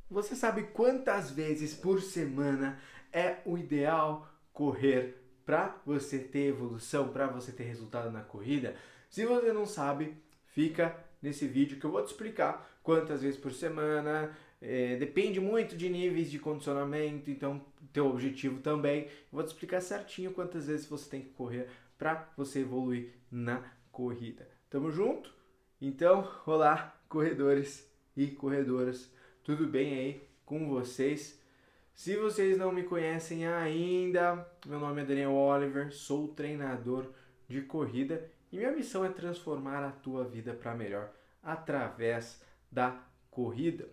Você sabe quantas vezes por semana é o ideal correr para você ter evolução, para você ter resultado na corrida? Se você não sabe, fica nesse vídeo que eu vou te explicar quantas vezes por semana. Depende muito de níveis de condicionamento, então teu objetivo também. Eu vou te explicar certinho quantas vezes você tem que correr para você evoluir na corrida. Tamo junto? Então, olá, corredores e corredoras, tudo bem aí com vocês? Se vocês não me conhecem ainda, meu nome é Daniel Oliver, sou treinador de corrida e minha missão é transformar a tua vida para melhor através da corrida.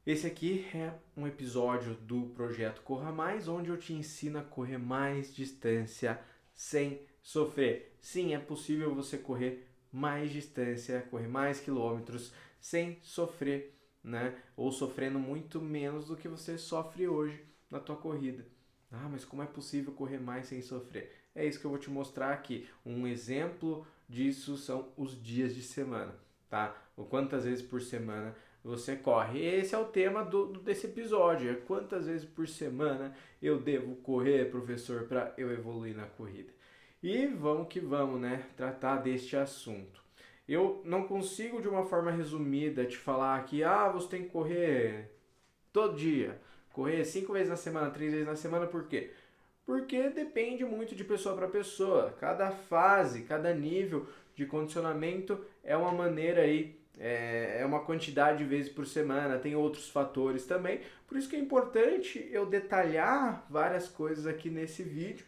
Esse aqui é um episódio do projeto Corra Mais, onde eu te ensino a correr mais distância sem sofrer. Sim, é possível você correr mais distância, correr mais quilômetros sem sofrer, né? Ou sofrendo muito menos do que você sofre hoje na tua corrida. Ah, mas como é possível correr mais sem sofrer? É isso que eu vou te mostrar aqui. Um exemplo disso são os dias de semana, tá? O quantas vezes por semana você corre. Esse é o tema desse episódio. É quantas vezes por semana eu devo correr, professor, para eu evoluir na corrida. E vamos que vamos, né? Tratar deste assunto. Eu não consigo de uma forma resumida te falar que você tem que correr todo dia, correr 5 vezes na semana, 3 vezes na semana, por quê? Porque depende muito de pessoa para pessoa. Cada fase, cada nível de condicionamento é uma maneira aí, é uma quantidade de vezes por semana, tem outros fatores também. Por isso que é importante eu detalhar várias coisas aqui nesse vídeo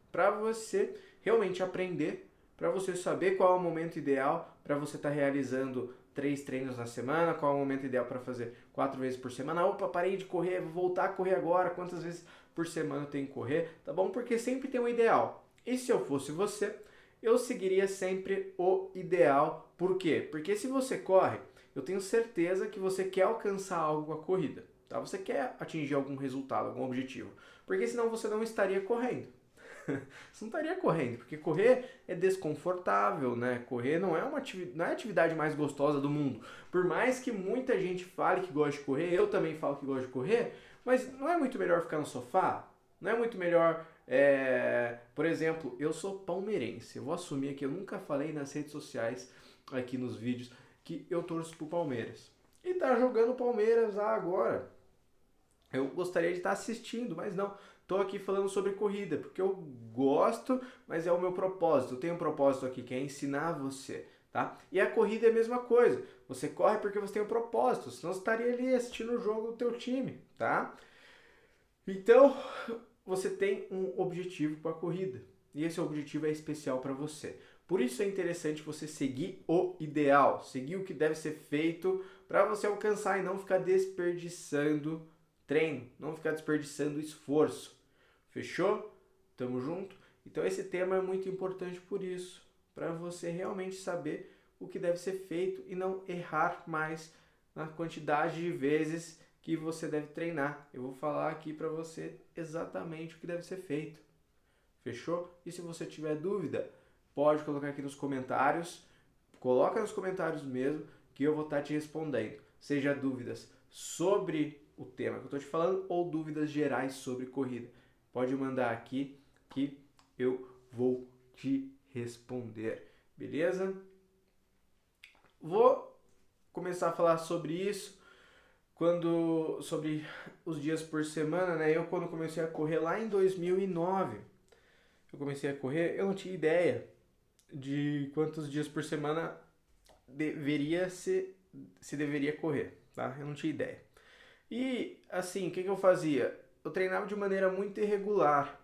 para você realmente aprender, para você saber qual é o momento ideal para você estar realizando 3 treinos na semana, qual é o momento ideal para fazer 4 vezes por semana. Opa, parei de correr, vou voltar a correr agora, quantas vezes por semana eu tenho que correr, tá bom? Porque sempre tem um ideal. E se eu fosse você, eu seguiria sempre o ideal. Por quê? Porque se você corre, eu tenho certeza que você quer alcançar algo com a corrida, tá? Você quer atingir algum resultado, algum objetivo. Porque senão você não estaria correndo. Você não estaria correndo, porque correr é desconfortável, né? Correr não é a atividade mais gostosa do mundo. Por mais que muita gente fale que gosta de correr, eu também falo que gosto de correr, mas não é muito melhor ficar no sofá? Não é muito melhor, por exemplo, eu sou palmeirense. Eu vou assumir que eu nunca falei nas redes sociais, aqui nos vídeos, que eu torço pro Palmeiras. E tá jogando Palmeiras lá agora. Eu gostaria de estar assistindo, mas não. Estou aqui falando sobre corrida, porque eu gosto, mas é o meu propósito. Eu tenho um propósito aqui, que é ensinar você, tá? E a corrida é a mesma coisa. Você corre porque você tem um propósito, senão você estaria ali assistindo o jogo do teu time, tá? Então, você tem um objetivo para a corrida. E esse objetivo é especial para você. Por isso é interessante você seguir o ideal, seguir o que deve ser feito para você alcançar e não ficar desperdiçando treino, não ficar desperdiçando esforço. Fechou? Tamo junto? Então esse tema é muito importante por isso, para você realmente saber o que deve ser feito e não errar mais na quantidade de vezes que você deve treinar. Eu vou falar aqui para você exatamente o que deve ser feito. Fechou? E se você tiver dúvida, pode colocar aqui nos comentários. Coloca nos comentários mesmo que eu vou estar te respondendo. Seja dúvidas sobre o tema que eu estou te falando ou dúvidas gerais sobre corrida. Pode mandar aqui que eu vou te responder. Beleza? Vou começar a falar sobre isso sobre os dias por semana, né? Eu quando comecei a correr lá em 2009, eu comecei a correr, eu não tinha ideia de quantos dias por semana deveria se deveria correr, tá? Eu não tinha ideia. E assim, o que eu fazia? Eu treinava de maneira muito irregular.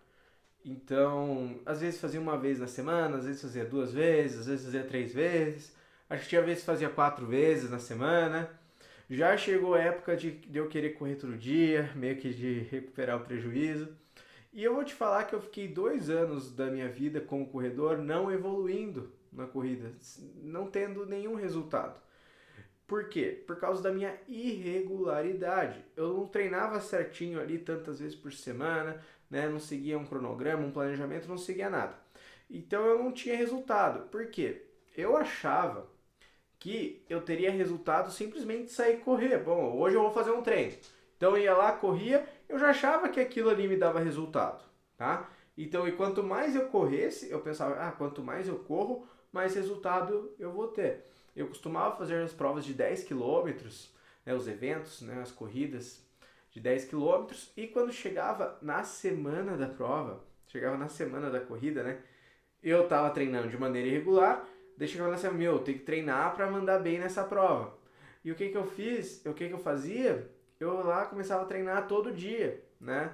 Então, às vezes fazia uma vez na semana, às vezes fazia 2 vezes, às vezes fazia 3 vezes. Acho que tinha vezes que fazia 4 vezes na semana. Já chegou a época de eu querer correr todo dia, meio que de recuperar o prejuízo. E eu vou te falar que eu fiquei 2 anos da minha vida como corredor não evoluindo na corrida, não tendo nenhum resultado. Por quê? Por causa da minha irregularidade. Eu não treinava certinho ali tantas vezes por semana, né? Não seguia um cronograma, um planejamento, não seguia nada. Então eu não tinha resultado. Por quê? Eu achava que eu teria resultado simplesmente sair correr. Bom, hoje eu vou fazer um treino. Então eu ia lá, corria, eu já achava que aquilo ali me dava resultado, tá? Então, e quanto mais eu corresse, eu pensava, quanto mais eu corro, mais resultado eu vou ter. Eu costumava fazer as provas de 10 quilômetros, né, os eventos, né, as corridas de 10 quilômetros, e quando chegava na semana da prova, chegava na semana da corrida, né, eu tava treinando de maneira irregular, daí chegava na semana, eu tenho que treinar para mandar bem nessa prova. E o que que eu fiz? O que que eu fazia? Eu lá começava a treinar todo dia, né,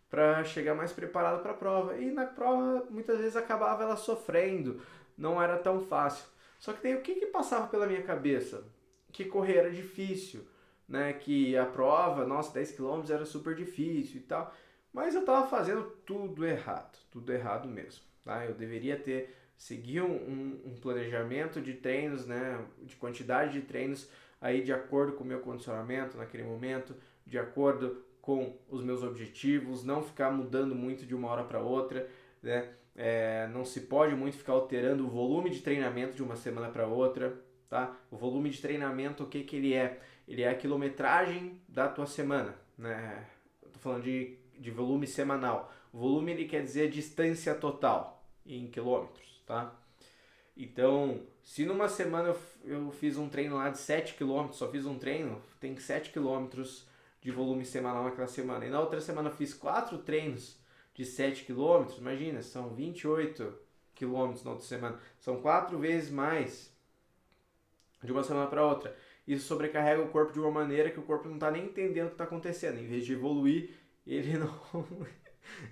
para chegar mais preparado para a prova. E na prova, muitas vezes acabava ela sofrendo, não era tão fácil. Só que daí o que que passava pela minha cabeça? Que correr era difícil, né? Que a prova, nossa, 10 quilômetros era super difícil e tal. Mas eu tava fazendo tudo errado mesmo, tá? Eu deveria ter seguido um planejamento de treinos, né? De quantidade de treinos aí de acordo com o meu condicionamento naquele momento, de acordo com os meus objetivos, não ficar mudando muito de uma hora para outra, né? Não se pode muito ficar alterando o volume de treinamento de uma semana para outra, tá? O volume de treinamento, o que que ele é? Ele é a quilometragem da tua semana, né? Eu tô falando de volume semanal. O volume ele quer dizer distância total em quilômetros, tá? Então, se numa semana eu fiz um treino lá de 7 quilômetros, só fiz um treino, tem 7 quilômetros de volume semanal naquela semana. E na outra semana eu fiz 4 treinos de 7 quilômetros, imagina, são 28 quilômetros na outra semana. São 4 vezes mais de uma semana para outra. Isso sobrecarrega o corpo de uma maneira que o corpo não está nem entendendo o que está acontecendo. Em vez de evoluir, ele não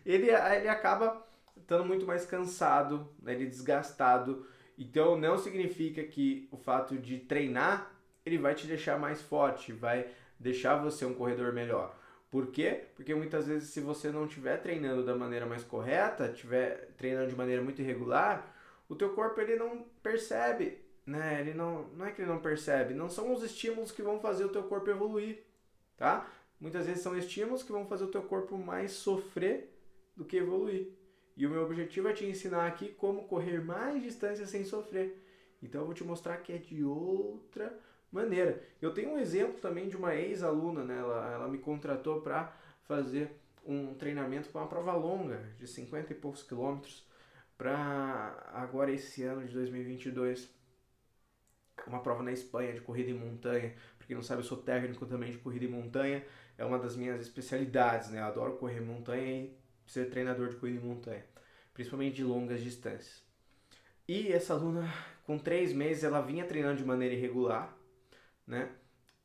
ele acaba estando muito mais cansado, né? Ele desgastado. Então não significa que o fato de treinar ele vai te deixar mais forte, vai deixar você um corredor melhor. Por quê? Porque muitas vezes se você não estiver treinando da maneira mais correta, estiver treinando de maneira muito irregular, o teu corpo ele não percebe, né? Ele não é que ele não percebe, não são os estímulos que vão fazer o teu corpo evoluir, tá? Muitas vezes são estímulos que vão fazer o teu corpo mais sofrer do que evoluir. E o meu objetivo é te ensinar aqui como correr mais distância sem sofrer. Então eu vou te mostrar que é de outra maneira. Eu tenho um exemplo também de uma ex-aluna, né? Ela me contratou para fazer um treinamento para uma prova longa, de 50 e poucos quilômetros, para agora esse ano de 2022. Uma prova na Espanha de corrida em montanha. Para quem não sabe, eu sou técnico também de corrida em montanha. É uma das minhas especialidades, né? Eu adoro correr montanha e ser treinador de corrida em montanha, principalmente de longas distâncias. E essa aluna, com 3 meses, ela vinha treinando de maneira irregular, né?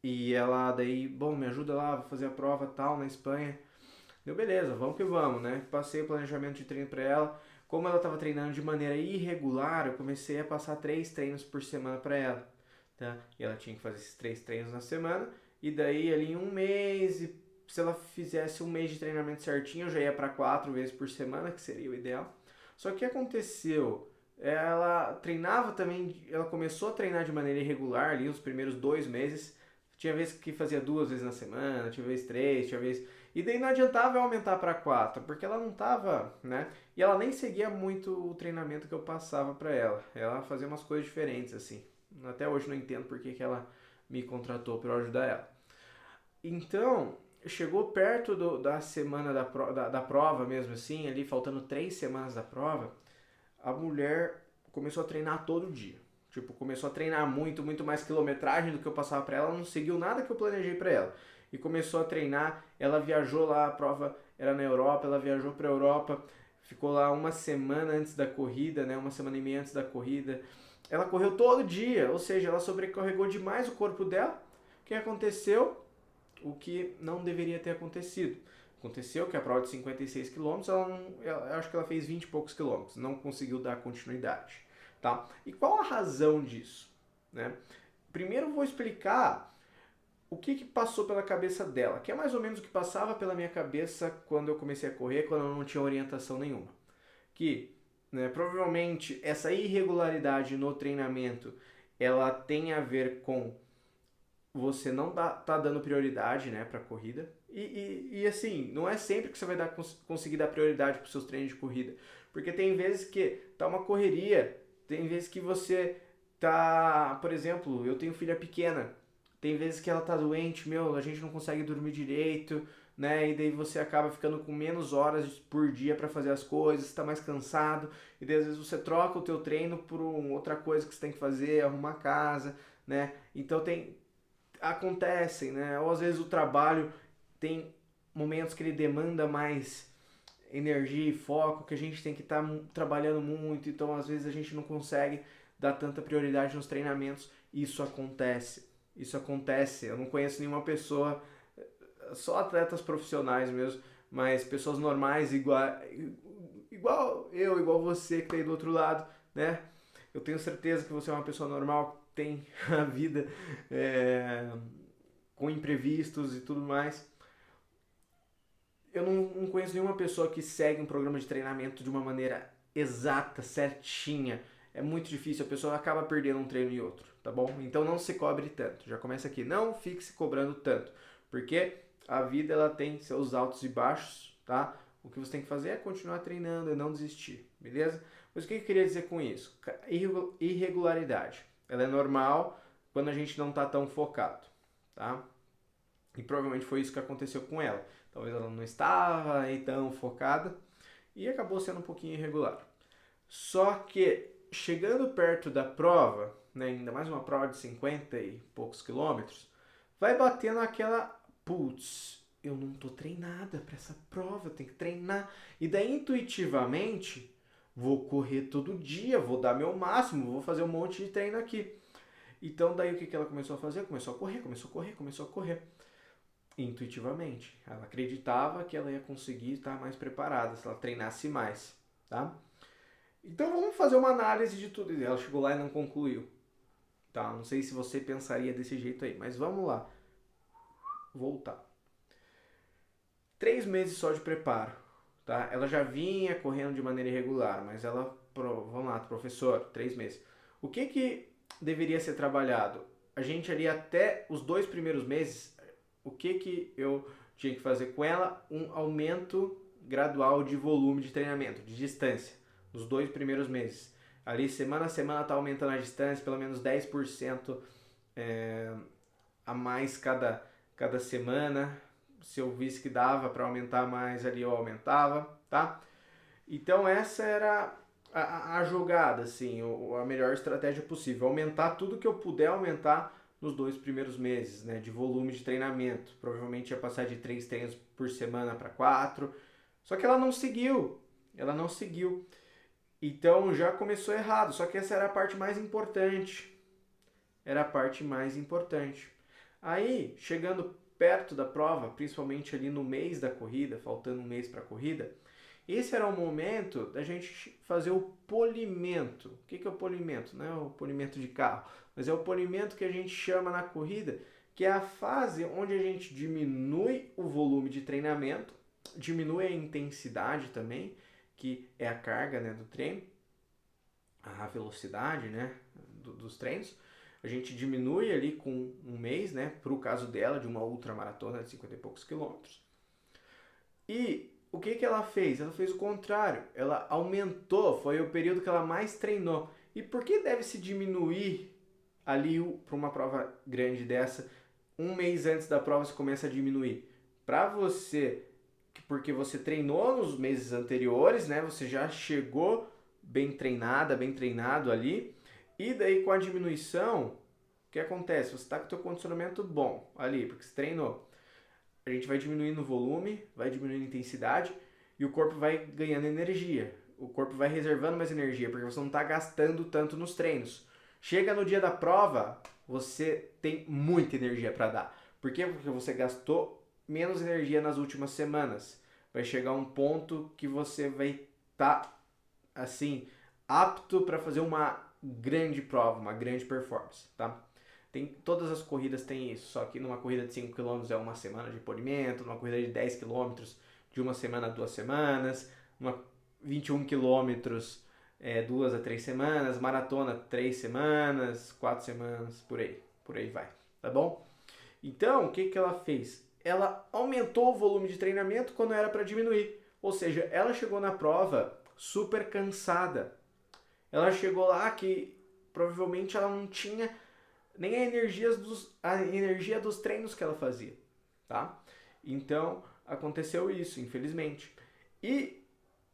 E ela daí, bom, me ajuda lá, vou fazer a prova tal na Espanha. Deu beleza, vamos que vamos, né? Passei o planejamento de treino para ela. Como ela estava treinando de maneira irregular, eu comecei a passar 3 treinos por semana para ela, tá? E ela tinha que fazer esses 3 treinos na semana. E daí ali em um mês, se ela fizesse um mês de treinamento certinho, eu já ia para 4 vezes por semana, que seria o ideal. Só que o que aconteceu? Ela treinava também, ela começou a treinar de maneira irregular ali os primeiros 2 meses. Tinha vezes que fazia 2 vezes na semana, tinha vez 3, tinha vez... E daí não adiantava eu aumentar para 4, porque ela não tava, né? E ela nem seguia muito o treinamento que eu passava para ela. Ela fazia umas coisas diferentes, assim. Até hoje não entendo por que ela me contratou para ajudar ela. Então, chegou perto da semana da prova mesmo assim, ali faltando 3 semanas da prova, a mulher começou a treinar todo dia. Tipo, começou a treinar muito mais quilometragem do que eu passava pra ela, ela não seguiu nada que eu planejei pra ela. E começou a treinar, ela viajou lá, a prova era na Europa, ela viajou pra Europa, ficou lá uma semana antes da corrida, né, uma semana e meia antes da corrida. Ela correu todo dia, ou seja, ela sobrecarregou demais o corpo dela. O que aconteceu? O que não deveria ter acontecido. Aconteceu que a prova de 56 quilômetros, eu acho que ela fez 20 e poucos quilômetros, não conseguiu dar continuidade, tá? E qual a razão disso, né? Primeiro eu vou explicar o que passou pela cabeça dela, que é mais ou menos o que passava pela minha cabeça quando eu comecei a correr, quando eu não tinha orientação nenhuma. Que, né, provavelmente essa irregularidade no treinamento, ela tem a ver com você não tá dando prioridade, né, para corrida. E assim, não é sempre que você vai conseguir dar prioridade para os seus treinos de corrida. Porque tem vezes que tá uma correria, tem vezes que você tá, por exemplo, eu tenho filha pequena, tem vezes que ela tá doente, a gente não consegue dormir direito, né? E daí você acaba ficando com menos horas por dia para fazer as coisas, está mais cansado, e daí às vezes você troca o teu treino por outra coisa que você tem que fazer, arrumar a casa, né? Então acontecem, né? Ou às vezes o trabalho tem momentos que ele demanda mais energia e foco, que a gente tem que estar trabalhando muito, então às vezes a gente não consegue dar tanta prioridade nos treinamentos. Isso acontece. Isso acontece. Eu não conheço nenhuma pessoa, só atletas profissionais mesmo, mas pessoas normais igual eu, igual você que está aí do outro lado, né? Eu tenho certeza que você é uma pessoa normal, tem a vida com imprevistos e tudo mais. Eu não conheço nenhuma pessoa que segue um programa de treinamento de uma maneira exata, certinha. É muito difícil, a pessoa acaba perdendo um treino e outro, tá bom? Então não se cobre tanto. Já começa aqui, não fique se cobrando tanto, porque a vida ela tem seus altos e baixos, tá? O que você tem que fazer é continuar treinando e não desistir, beleza? Mas o que eu queria dizer com isso? Irregularidade. Ela é normal quando a gente não está tão focado, tá? E provavelmente foi isso que aconteceu com ela. Talvez ela não estava aí tão focada e acabou sendo um pouquinho irregular. Só que chegando perto da prova, né, ainda mais uma prova de 50 e poucos quilômetros, vai batendo aquela, putz, eu não tô treinada para essa prova, eu tenho que treinar. E daí intuitivamente, vou correr todo dia, vou dar meu máximo, vou fazer um monte de treino aqui. Então daí o que ela começou a fazer? Começou a correr. Intuitivamente. Ela acreditava que ela ia conseguir estar mais preparada se ela treinasse mais, tá? Então vamos fazer uma análise de tudo. Ela chegou lá e não concluiu, tá? Não sei se você pensaria desse jeito aí, mas vamos lá. Voltar. 3 meses só de preparo, tá? Ela já vinha correndo de maneira irregular, mas vamos lá, professor, 3 meses. O que deveria ser trabalhado? A gente ali até os 2 primeiros meses, o que eu tinha que fazer com ela? Um aumento gradual de volume de treinamento, de distância, nos 2 primeiros meses. Ali, semana a semana, tá aumentando a distância, pelo menos 10% a mais cada semana. Se eu visse que dava para aumentar mais ali, eu aumentava, tá? Então essa era a jogada, assim, a melhor estratégia possível. Aumentar tudo que eu puder aumentar nos 2 primeiros meses, né, de volume de treinamento. Provavelmente ia passar de 3 treinos por semana para 4. Só que ela não seguiu. Então já começou errado. Só que essa era a parte mais importante. Aí, chegando perto da prova, principalmente ali no mês da corrida, faltando um mês para a corrida, esse era o momento da gente fazer o polimento. O que é o polimento? Não é o polimento de carro, mas é o polimento que a gente chama na corrida, que é a fase onde a gente diminui o volume de treinamento, diminui a intensidade também, que é a carga, né, do treino, a velocidade, né, dos treinos. A gente diminui ali com um mês, né, para o caso dela, de uma ultramaratona de 50 e poucos quilômetros. E o que ela fez? Ela fez o contrário. Ela aumentou, foi o período que ela mais treinou. E por que deve se diminuir ali para uma prova grande dessa? Um mês antes da prova você começa a diminuir. Para você, porque você treinou nos meses anteriores, né? Você já chegou bem treinada, bem treinado ali. E daí com a diminuição, o que acontece? Você está com o teu condicionamento bom ali, porque você treinou. A gente vai diminuindo o volume, vai diminuindo a intensidade e o corpo vai ganhando energia. O corpo vai reservando mais energia, porque você não está gastando tanto nos treinos. Chega no dia da prova, você tem muita energia para dar. Por quê? Porque você gastou menos energia nas últimas semanas. Vai chegar um ponto que você vai estar, assim, apto para fazer uma grande prova, uma grande performance, tá? Todas as corridas têm isso, só que numa corrida de 5 km é uma semana de polimento, numa corrida de 10 km de uma semana a 2 semanas, numa 21 km 2 a 3 semanas, maratona 3 semanas, 4 semanas, por aí vai, tá bom? Então, o que ela fez? Ela aumentou o volume de treinamento quando era para diminuir, ou seja, ela chegou na prova super cansada. Ela chegou lá que provavelmente ela não tinha nem a energia dos treinos que ela fazia, tá? Então, aconteceu isso, infelizmente. E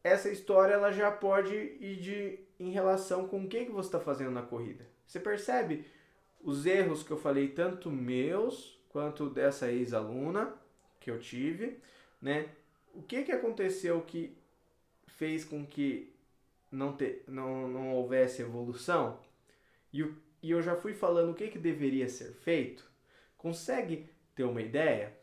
essa história ela já pode ir em relação com o que você está fazendo na corrida. Você percebe os erros que eu falei, tanto meus quanto dessa ex-aluna que eu tive, né? O que aconteceu que fez com que não houvesse evolução? E eu já fui falando o que deveria ser feito. Consegue ter uma ideia?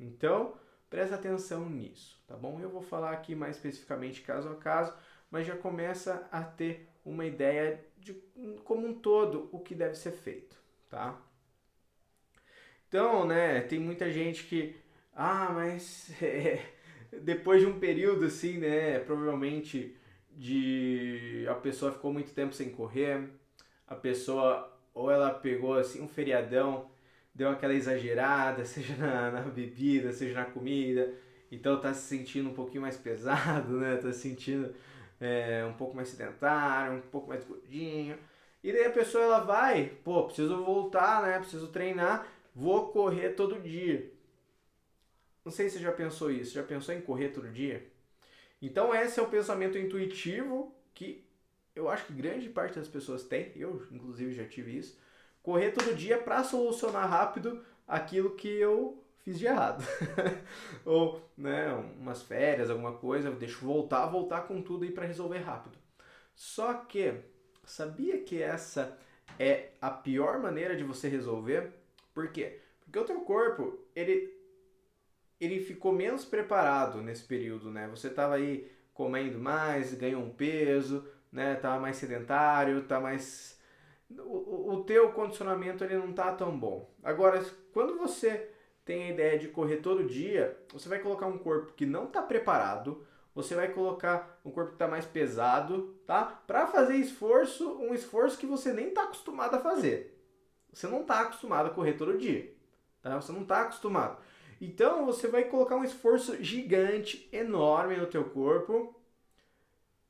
Então, presta atenção nisso, tá bom? Eu vou falar aqui mais especificamente caso a caso, mas já começa a ter uma ideia de como um todo o que deve ser feito, tá? Então, né, tem muita gente que, mas depois de um período assim, né, provavelmente a pessoa ficou muito tempo sem correr, a pessoa ou ela pegou assim um feriadão, deu aquela exagerada, seja na bebida, seja na comida, então tá se sentindo um pouquinho mais pesado, né? Tá se sentindo um pouco mais sedentário, um pouco mais gordinho. E daí a pessoa ela vai, preciso voltar, né? Preciso treinar, vou correr todo dia. Não sei se você já pensou isso, já pensou em correr todo dia? Então esse é o pensamento intuitivo que eu acho que grande parte das pessoas tem, eu inclusive já tive isso, correr todo dia para solucionar rápido aquilo que eu fiz de errado. Ou, né, umas férias, alguma coisa, deixo voltar com tudo aí para resolver rápido. Só que, sabia que essa é a pior maneira de você resolver? Por quê? Porque o teu corpo, ele ficou menos preparado nesse período, né? Você tava aí comendo mais, ganhou um peso, né? Tava mais sedentário, tá mais... O teu condicionamento ele não tá tão bom. Agora, quando você tem a ideia de correr todo dia, você vai colocar um corpo que não tá preparado, você vai colocar um corpo que tá mais pesado, tá? Para fazer um esforço que você nem tá acostumado a fazer. Você não tá acostumado a correr todo dia, tá? Você não tá acostumado. Então, você vai colocar um esforço gigante, enorme no teu corpo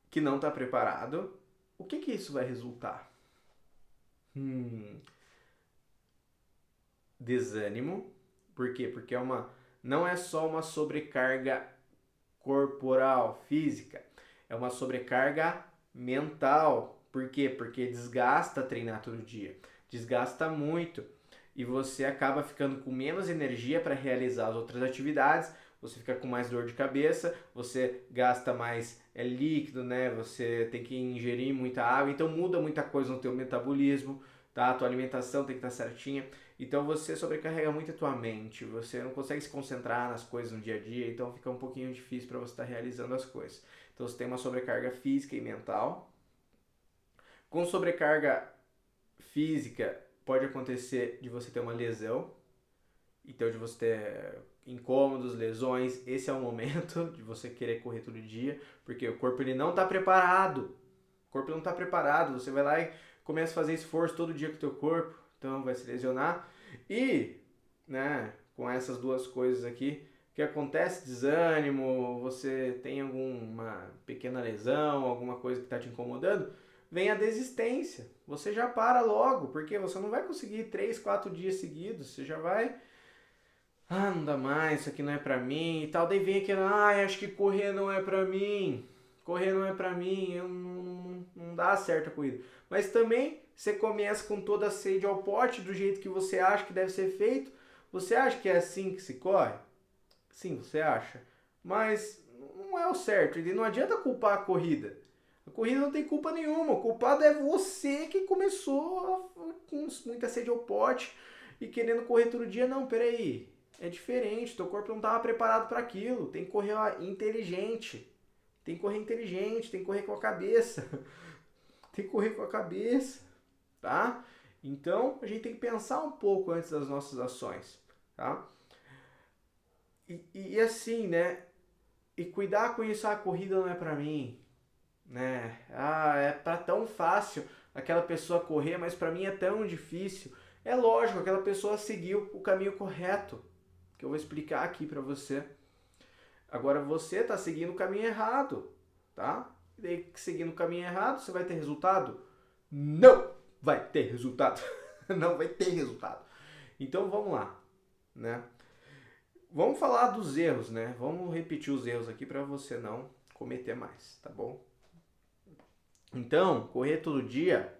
que não tá preparado. O que isso vai resultar? Desânimo. Por quê? Porque não é só uma sobrecarga corporal, física, é uma sobrecarga mental. Por quê? Porque desgasta treinar todo dia, desgasta muito e você acaba ficando com menos energia para realizar as outras atividades, você fica com mais dor de cabeça, você gasta mais líquido, né? Você tem que ingerir muita água, então muda muita coisa no teu metabolismo, tá? A tua alimentação tem que estar certinha. Então você sobrecarrega muito a tua mente, você não consegue se concentrar nas coisas no dia a dia, então fica um pouquinho difícil para você estar realizando as coisas. Então você tem uma sobrecarga física e mental. Com sobrecarga física pode acontecer de você ter uma lesão, então de você ter incômodos, lesões, esse é o momento de você querer correr todo dia, porque o corpo ele não está preparado. O corpo não está preparado, você vai lá e começa a fazer esforço todo dia com o teu corpo, então vai se lesionar. E, né, com essas duas coisas aqui, o que acontece? Desânimo, você tem alguma pequena lesão, alguma coisa que está te incomodando, vem a desistência. Você já para logo, porque você não vai conseguir 3, 4 dias seguidos, você já vai... não dá mais, isso aqui não é pra mim e tal. Daí vem aquele, acho que correr não é pra mim. Correr não é pra mim, não dá certo a corrida. Mas também você começa com toda a sede ao pote, do jeito que você acha que deve ser feito. Você acha que é assim que se corre? Sim, você acha. Mas não é o certo. E não adianta culpar a corrida. A corrida não tem culpa nenhuma. O culpado é você que começou com muita sede ao pote e querendo correr todo dia. Não, peraí. É diferente. Teu corpo não estava preparado para aquilo. Tem que correr inteligente. Tem que correr inteligente. Tem que correr com a cabeça. Tem que correr com a cabeça. Tá? Então, a gente tem que pensar um pouco antes das nossas ações. Tá? E assim, né? E cuidar com isso. A corrida não é para mim. Né? É para tão fácil aquela pessoa correr, mas para mim é tão difícil. É lógico, aquela pessoa seguiu o caminho correto, que eu vou explicar aqui para você. Agora você está seguindo o caminho errado, tá? E daí, seguindo o caminho errado, você vai ter resultado? não vai ter resultado. Não vai ter resultado. Então vamos lá, né? Vamos falar dos erros, né? Vamos repetir os erros aqui para você não cometer mais, tá bom? Então, correr todo dia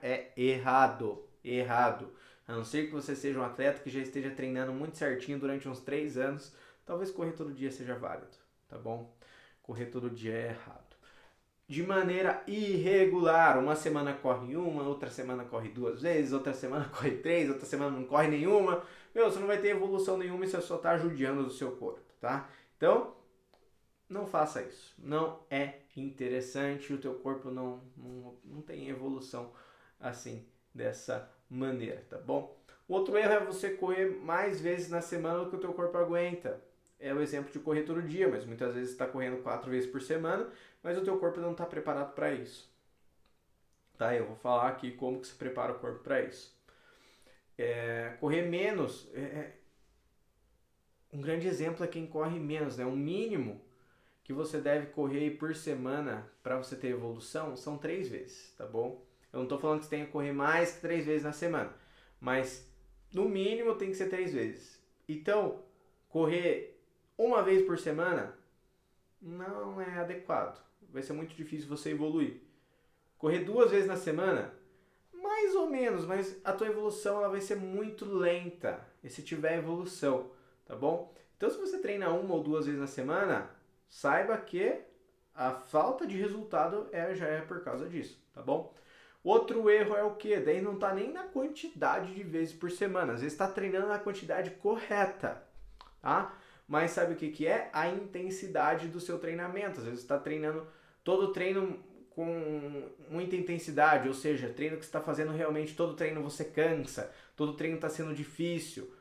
é errado. Errado. A não ser que você seja um atleta que já esteja treinando muito certinho durante uns 3 anos, talvez correr todo dia seja válido, tá bom? Correr todo dia é errado. De maneira irregular, uma semana corre uma, outra semana corre 2 vezes, outra semana corre 3, outra semana não corre nenhuma. Meu, você não vai ter evolução nenhuma e você só está judiando do seu corpo, tá? Então, não faça isso. Não é interessante, o teu corpo não tem evolução assim, dessa maneira, tá bom? Outro erro é você correr mais vezes na semana do que o teu corpo aguenta. É o exemplo de correr todo dia, mas muitas vezes você está correndo 4 vezes por semana, mas o teu corpo não está preparado para isso. Tá? Eu vou falar aqui como que se prepara o corpo para isso. Correr menos, um grande exemplo é quem corre menos, né? O mínimo que você deve correr por semana para você ter evolução são 3 vezes, tá bom? Eu não estou falando que você tenha que correr mais que 3 vezes na semana, mas no mínimo tem que ser 3 vezes. Então, correr uma vez por semana não é adequado. Vai ser muito difícil você evoluir. Correr 2 vezes na semana, mais ou menos, mas a tua evolução ela vai ser muito lenta, e se tiver evolução, tá bom? Então, se você treina 1 ou 2 vezes na semana, saiba que a falta de resultado já é por causa disso, tá bom? Outro erro é o que? Daí não tá nem na quantidade de vezes por semana, às vezes está treinando na quantidade correta, tá? Mas sabe o que é? A intensidade do seu treinamento. Às vezes você está treinando todo treino com muita intensidade, ou seja, treino que você está fazendo realmente, todo treino você cansa, todo treino está sendo difícil.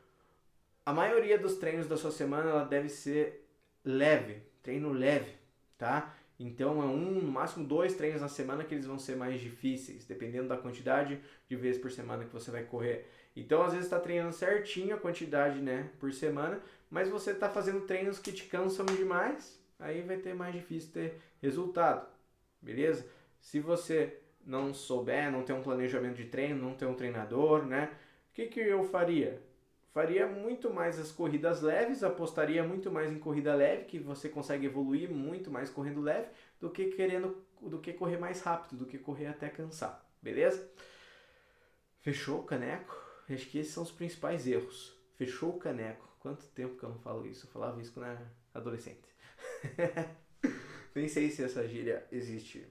A maioria dos treinos da sua semana ela deve ser leve, treino leve, tá? Então no máximo 2 treinos na semana que eles vão ser mais difíceis, dependendo da quantidade de vezes por semana que você vai correr. Então às vezes está treinando certinho a quantidade, né, por semana, mas você está fazendo treinos que te cansam demais, aí vai ter mais difícil ter resultado, beleza? Se você não souber, não tem um planejamento de treino, não tem um treinador, né, o que eu faria? Faria muito mais as corridas leves, apostaria muito mais em corrida leve, que você consegue evoluir muito mais correndo leve, do que correr mais rápido, do que correr até cansar, beleza? Fechou o caneco? Acho que esses são os principais erros. Fechou o caneco. Quanto tempo que eu não falo isso? Eu falava isso quando era adolescente. Nem sei se essa gíria existe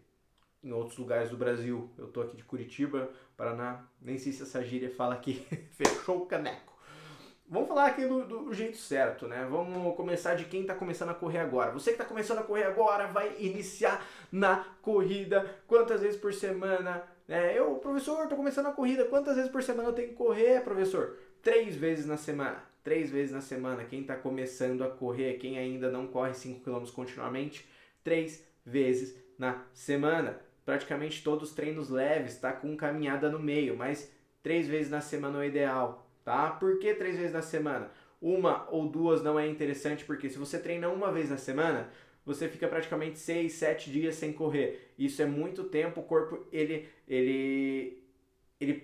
em outros lugares do Brasil. Eu tô aqui de Curitiba, Paraná. Nem sei se essa gíria fala aqui. Fechou o caneco. Vamos falar aqui do jeito certo, né? Vamos começar de quem está começando a correr agora. Você que está começando a correr agora vai iniciar na corrida. Quantas vezes por semana? Professor, estou começando a corrida. Quantas vezes por semana eu tenho que correr, professor? 3 vezes na semana. 3 vezes na semana. Quem está começando a correr, quem ainda não corre 5 km continuamente, 3 vezes na semana. Praticamente todos os treinos leves, tá? Com caminhada no meio, mas 3 vezes na semana é o ideal. Tá? Por que 3 vezes na semana? 1 ou 2 não é interessante, porque se você treina 1 vez na semana, você fica praticamente 6, 7 dias sem correr. Isso é muito tempo, o corpo ele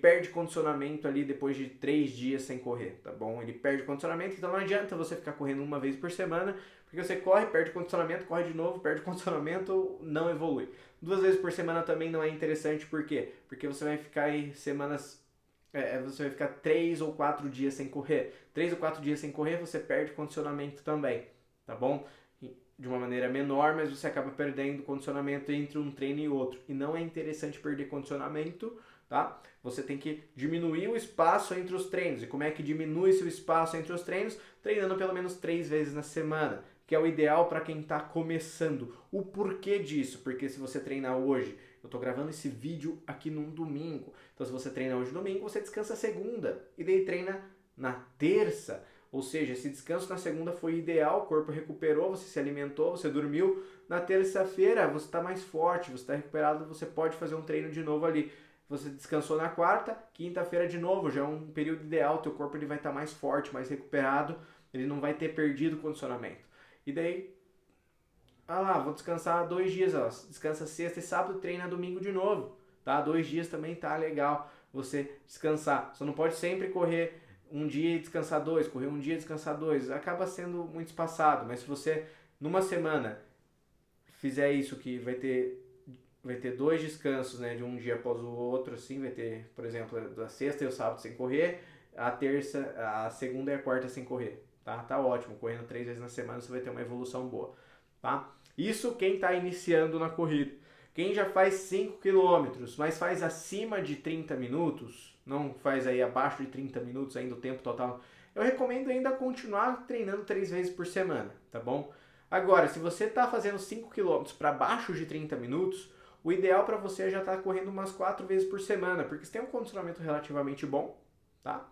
perde condicionamento ali depois de 3 dias sem correr, tá bom? Ele perde condicionamento, então não adianta você ficar correndo 1 vez por semana, porque você corre, perde condicionamento, corre de novo, perde condicionamento, não evolui. 2 vezes por semana também não é interessante, por quê? Porque você vai ficar aí semanas... você vai ficar 3 ou 4 dias sem correr. 3 ou 4 dias sem correr, você perde condicionamento também, tá bom? De uma maneira menor, mas você acaba perdendo condicionamento entre um treino e outro. E não é interessante perder condicionamento, tá? Você tem que diminuir o espaço entre os treinos. E como é que diminui-se o espaço entre os treinos? Treinando pelo menos 3 vezes na semana, que é o ideal para quem está começando. O porquê disso? Porque se você treinar hoje... Eu tô gravando esse vídeo aqui num domingo. Então, se você treina hoje domingo, você descansa segunda. E daí treina na terça. Ou seja, esse descanso na segunda foi ideal, o corpo recuperou, você se alimentou, você dormiu. Na terça-feira, você está mais forte, você está recuperado, você pode fazer um treino de novo ali. Você descansou na quarta, quinta-feira de novo, já é um período ideal. Teu corpo ele vai estar mais forte, mais recuperado. Ele não vai ter perdido o condicionamento. E daí... vou descansar 2 dias, descansa sexta e sábado, treina domingo de novo, tá? 2 dias também tá legal você descansar. Você não pode sempre correr um dia e descansar 2, correr um dia e descansar 2. Acaba sendo muito espaçado, mas se você numa semana fizer isso, que vai ter 2 descansos, né, de um dia após o outro, assim, vai ter, por exemplo, da sexta e o sábado sem correr, a terça, a segunda e a quarta sem correr, tá? Tá ótimo, correndo 3 vezes na semana você vai ter uma evolução boa, tá? Isso quem está iniciando na corrida. Quem já faz 5 quilômetros, mas faz acima de 30 minutos, não faz aí abaixo de 30 minutos ainda o tempo total, eu recomendo ainda continuar treinando 3 vezes por semana, tá bom? Agora, se você está fazendo 5 quilômetros para baixo de 30 minutos, o ideal para você é já estar correndo umas 4 vezes por semana, porque você tem um condicionamento relativamente bom, tá?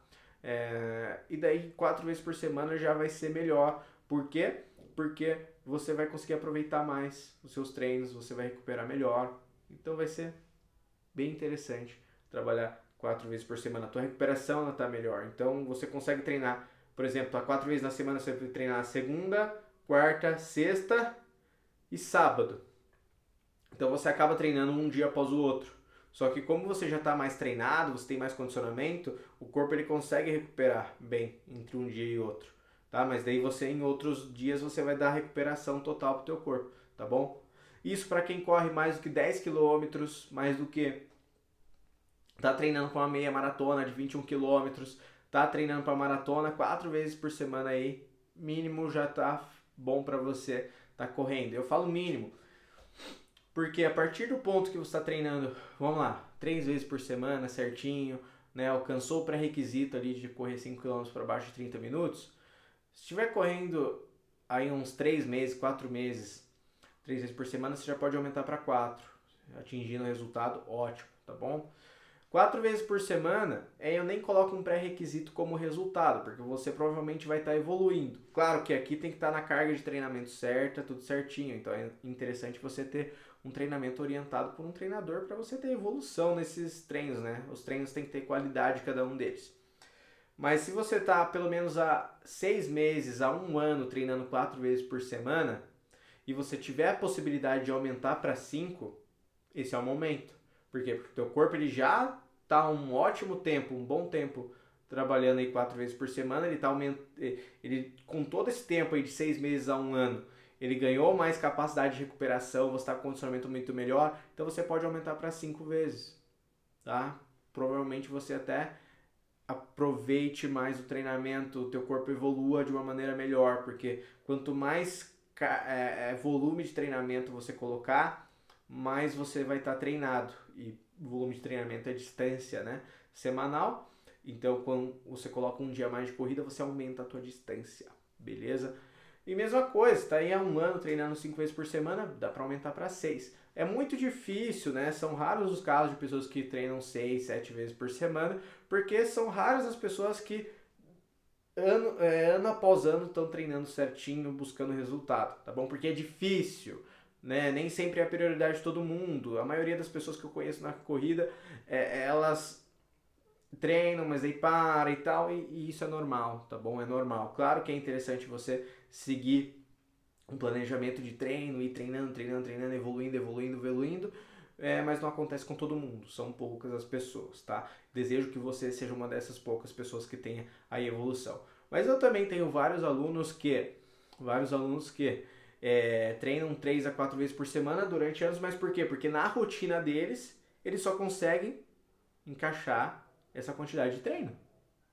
E daí 4 vezes por semana já vai ser melhor. Por quê? Porque você vai conseguir aproveitar mais os seus treinos, você vai recuperar melhor. Então vai ser bem interessante trabalhar 4 vezes por semana. A tua recuperação está melhor. Então você consegue treinar, por exemplo, 4 vezes na semana você vai treinar segunda, quarta, sexta e sábado. Então você acaba treinando um dia após o outro. Só que como você já está mais treinado, você tem mais condicionamento, o corpo ele consegue recuperar bem entre um dia e outro, tá? Mas daí você em outros dias você vai dar a recuperação total pro teu corpo, tá bom? Isso para quem corre mais do que 10 quilômetros, mais do que tá treinando para uma meia maratona de 21 quilômetros, tá treinando para maratona 4 vezes por semana aí, mínimo já tá bom para você tá correndo. Eu falo mínimo, porque a partir do ponto que você está treinando, vamos lá, 3 vezes por semana, certinho, né, alcançou o pré-requisito ali de correr 5 quilômetros para baixo de 30 minutos, se estiver correndo aí uns 3 meses, 4 meses, 3 vezes por semana, você já pode aumentar para 4, atingindo o resultado ótimo, tá bom? 4 vezes por semana, eu nem coloco um pré-requisito como resultado, porque você provavelmente vai estar evoluindo. Claro que aqui tem que estar na carga de treinamento certa, tudo certinho, então é interessante você ter um treinamento orientado por um treinador para você ter evolução nesses treinos, né? Os treinos têm que ter qualidade cada um deles. Mas se você está pelo menos há 6 meses, a 1 ano treinando 4 vezes por semana, e você tiver a possibilidade de aumentar para 5, esse é o momento. Por quê? Porque o teu corpo ele já está um ótimo tempo, um bom tempo trabalhando aí 4 vezes por semana, ele com todo esse tempo aí de 6 meses a 1 ano, ele ganhou mais capacidade de recuperação, você está com condicionamento muito melhor, então você pode aumentar para 5 vezes, tá? Provavelmente você até aproveite mais o treinamento, o teu corpo evolua de uma maneira melhor, porque quanto mais volume de treinamento você colocar, mais você vai estar treinado, e volume de treinamento é distância, né? Semanal, então quando você coloca um dia mais de corrida, você aumenta a tua distância, beleza? E mesma coisa, tá aí há 1 ano treinando 5 vezes por semana, dá para aumentar para 6. É muito difícil, né? São raros os casos de pessoas que treinam 6, 7 vezes por semana, porque são raras as pessoas que ano após ano estão treinando certinho, buscando resultado, tá bom? Porque é difícil, né? Nem sempre é a prioridade de todo mundo. A maioria das pessoas que eu conheço na corrida, elas treinam, mas aí para e tal, e isso é normal, tá bom? É normal. Claro que é interessante você seguir um planejamento de treino, ir treinando, evoluindo, mas não acontece com todo mundo, são poucas as pessoas, tá? Desejo que você seja uma dessas poucas pessoas que tenha a evolução. Mas eu também tenho vários alunos que treinam 3 a 4 vezes por semana durante anos, mas por quê? Porque na rotina deles, eles só conseguem encaixar essa quantidade de treino,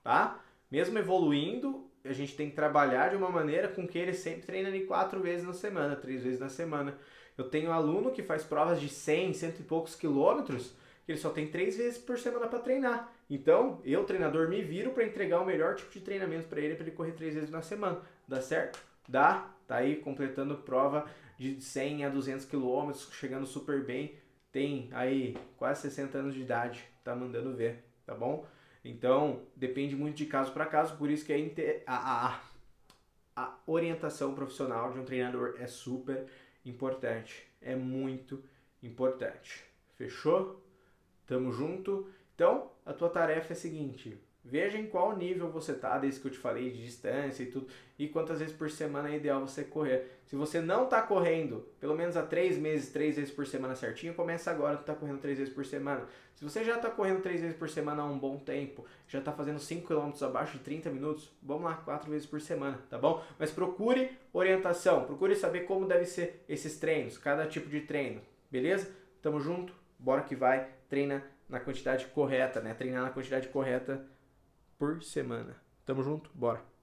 tá? Mesmo evoluindo, a gente tem que trabalhar de uma maneira com que ele sempre treina ali 4 vezes na semana, 3 vezes na semana. Eu tenho um aluno que faz provas de 100, cento e poucos quilômetros, que ele só tem 3 vezes por semana para treinar. Então, eu, treinador, me viro para entregar o melhor tipo de treinamento para ele correr 3 vezes na semana. Dá certo? Dá. Tá aí completando prova de 100 a 200 quilômetros, chegando super bem. Tem aí quase 60 anos de idade, tá mandando ver, tá bom? Então, depende muito de caso para caso, por isso que a orientação profissional de um treinador é super importante, é muito importante. Fechou? Tamo junto? Então, a tua tarefa é a seguinte, Veja em qual nível você tá, desde que eu te falei de distância e tudo, e quantas vezes por semana é ideal você correr. Se você não está correndo pelo menos há 3 meses, 3 vezes por semana certinho, começa agora a estar correndo 3 vezes por semana. Se você já está correndo 3 vezes por semana há um bom tempo, já está fazendo 5 km abaixo de 30 minutos, vamos lá, 4 vezes por semana, tá bom? Mas procure orientação, procure saber como deve ser esses treinos, cada tipo de treino, beleza? Tamo junto, bora que vai, treina na quantidade correta, né? Treinar na quantidade correta por semana. Tamo junto? Bora!